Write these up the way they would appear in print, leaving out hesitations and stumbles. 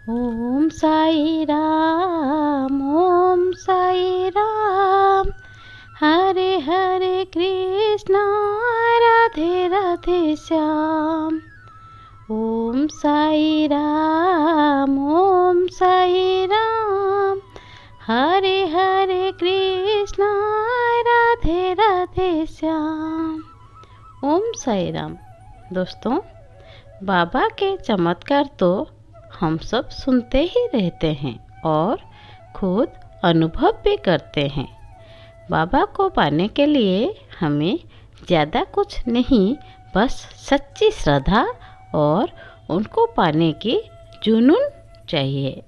ओम साई राम, ओम साई राम। हरे हरे कृष्णा, राधे राधे श्याम। ओम साई राम, ओम साई राम। हरे हरे कृष्णा, राधे राधे श्याम। ओम साई राम। दोस्तों, बाबा के चमत्कार तो हम सब सुनते ही रहते हैं और खुद अनुभव भी करते हैं। बाबा को पाने के लिए हमें ज़्यादा कुछ नहीं, बस सच्ची श्रद्धा और उनको पाने की जुनून चाहिए।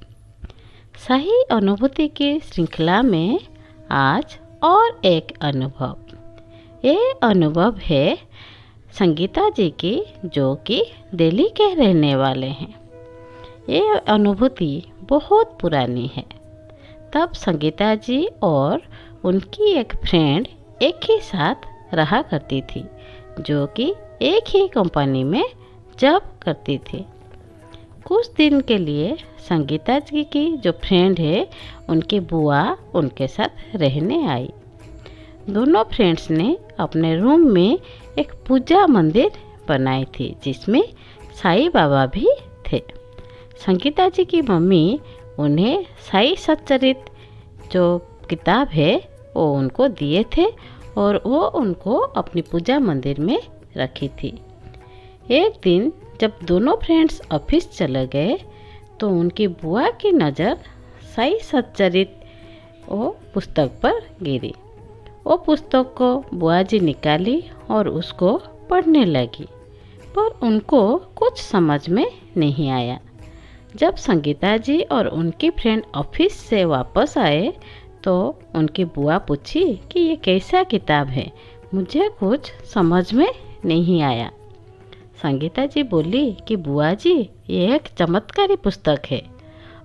सही अनुभूति की श्रृंखला में आज और एक अनुभव। ये अनुभव है संगीता जी की, जो कि दिल्ली के रहने वाले हैं। ये अनुभूति बहुत पुरानी है। तब संगीता जी और उनकी एक फ्रेंड एक ही साथ रहा करती थी, जो कि एक ही कंपनी में जॉब करती थी। कुछ दिन के लिए संगीता जी की जो फ्रेंड है, उनकी बुआ उनके साथ रहने आई। दोनों फ्रेंड्स ने अपने रूम में एक पूजा मंदिर बनाई थी, जिसमें साईं बाबा भी थे। संगीता जी की मम्मी उन्हें साईं सच्चरित जो किताब है वो उनको दिए थे और वो उनको अपनी पूजा मंदिर में रखी थी। एक दिन जब दोनों फ्रेंड्स ऑफिस चले गए तो उनकी बुआ की नज़र साईं सच्चरित वो पुस्तक पर गिरी। वो पुस्तक को बुआ जी निकाली और उसको पढ़ने लगी, पर उनको कुछ समझ में नहीं आया। जब संगीता जी और उनकी फ्रेंड ऑफिस से वापस आए तो उनकी बुआ पूछी कि ये कैसा किताब है, मुझे कुछ समझ में नहीं आया। संगीता जी बोली कि बुआ जी, ये एक चमत्कारी पुस्तक है।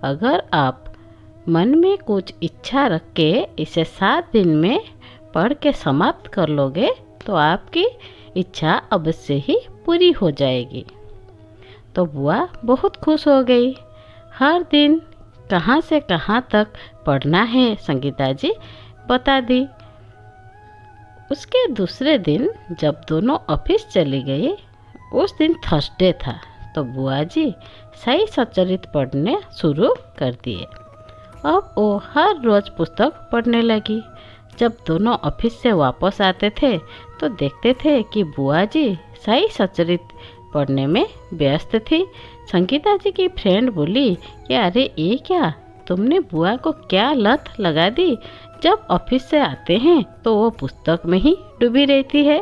अगर आप मन में कुछ इच्छा रख के इसे 7 दिन में पढ़ के समाप्त कर लोगे तो आपकी इच्छा अवश्य ही पूरी हो जाएगी। तो बुआ बहुत खुश हो गई। हर दिन कहाँ से कहाँ तक पढ़ना है संगीता जी बता दी। उसके दूसरे दिन जब दोनों ऑफिस चली गई, उस दिन थर्सडे था, तो बुआ जी साईं सच्चरित पढ़ने शुरू कर दिए। अब वो हर रोज़ पुस्तक पढ़ने लगी। जब दोनों ऑफिस से वापस आते थे तो देखते थे कि बुआ जी साईं सच्चरित पढ़ने में व्यस्त थी। संगीता जी की फ्रेंड बोली कि अरे ये क्या, तुमने बुआ को क्या लत लगा दी, जब ऑफिस से आते हैं तो वो पुस्तक में ही डूबी रहती है।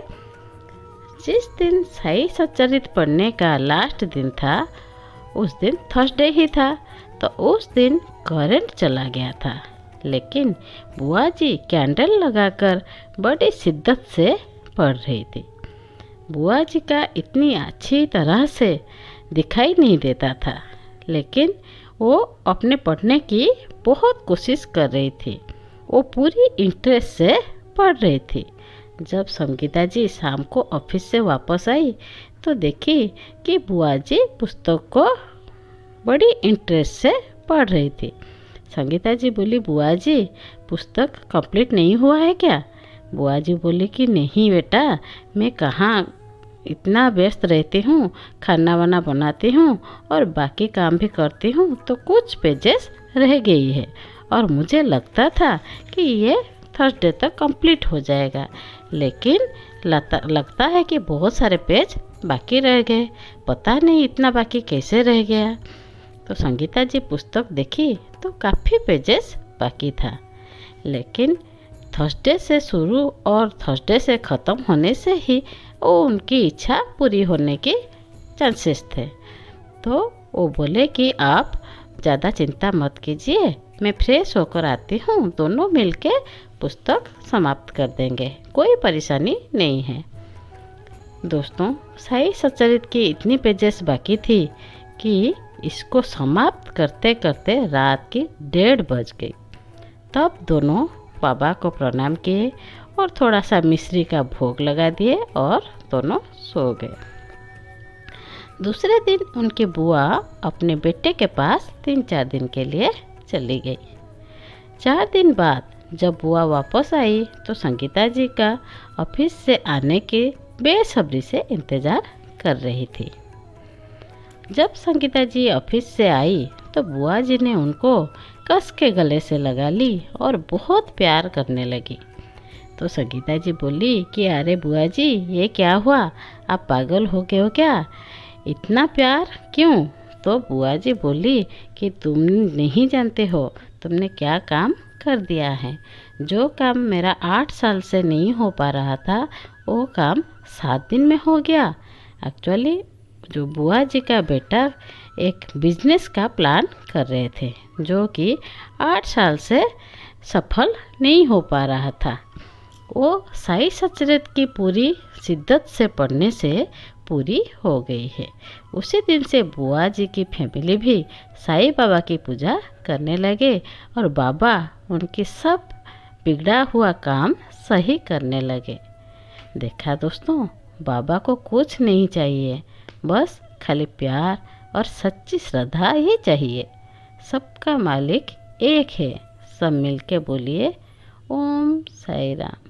जिस दिन साईं सच्चरित पढ़ने का लास्ट दिन था, उस दिन थर्सडे ही था, तो उस दिन करंट चला गया था। लेकिन बुआ जी कैंडल लगाकर बड़ी शिद्दत से पढ़ रही थी। बुआ जी का इतनी अच्छी तरह से दिखाई नहीं देता था, लेकिन वो अपने पढ़ने की बहुत कोशिश कर रही थी। वो पूरी इंटरेस्ट से पढ़ रही थी। जब संगीता जी शाम को ऑफिस से वापस आई तो देखी कि बुआ जी पुस्तक को बड़ी इंटरेस्ट से पढ़ रही थी। संगीता जी बोली, बुआ जी पुस्तक कंप्लीट नहीं हुआ है क्या? बुआ जी बोली कि नहीं बेटा, मैं कहाँ इतना व्यस्त रहती हूँ, खाना वाना बनाती हूँ और बाकी काम भी करती हूँ, तो कुछ पेजेस रह गई है और मुझे लगता था कि ये थर्सडे तक कंप्लीट हो जाएगा, लेकिन लगता है कि बहुत सारे पेज बाकी रह गए। पता नहीं इतना बाकी कैसे रह गया। तो संगीता जी पुस्तक देखी तो काफ़ी पेजेस बाकी था, लेकिन थर्सडे से शुरू और थर्सडे से ख़त्म होने से ही वो उनकी इच्छा पूरी होने के चांसेस थे। तो वो बोले कि आप ज़्यादा चिंता मत कीजिए, मैं फ्रेश होकर आती हूँ, दोनों मिलके पुस्तक समाप्त कर देंगे, कोई परेशानी नहीं है। दोस्तों, साईं सच्चरित की इतनी पेजेस बाकी थी कि इसको समाप्त करते करते रात की 1:30 बज गई। तब दोनों बाबा को प्रणाम किए और थोड़ा सा मिश्री का भोग लगा दिए और दोनों सो गए। दूसरे दिन उनकी बुआ अपने बेटे के पास 3-4 दिन के लिए चली गई। 4 दिन बाद जब बुआ वापस आई तो संगीता जी का ऑफिस से आने की बेसब्री से इंतज़ार कर रही थी। जब संगीता जी ऑफिस से आई तो बुआ जी ने उनको कस के गले से लगा ली और बहुत प्यार करने लगी। तो संगीता जी बोली कि अरे बुआ जी, ये क्या हुआ, आप पागल हो गए हो क्या, इतना प्यार क्यों? तो बुआ जी बोली कि तुम नहीं जानते हो तुमने क्या काम कर दिया है। जो काम मेरा 8 साल से नहीं हो पा रहा था वो काम 7 दिन में हो गया। एक्चुअली जो बुआ जी का बेटा एक बिजनेस का प्लान कर रहे थे जो कि 8 साल से सफल नहीं हो पा रहा था। वो साई सचरित की पूरी शिद्दत से पढ़ने से पूरी हो गई है। उसी दिन से बुआ जी की फैमिली भी साईं बाबा की पूजा करने लगे और बाबा उनकी सब बिगड़ा हुआ काम सही करने लगे। देखा दोस्तों, बाबा को कुछ नहीं चाहिए, बस खाली प्यार और सच्ची श्रद्धा ही चाहिए। सबका मालिक एक है। सब मिलके बोलिए ओम साईं राम।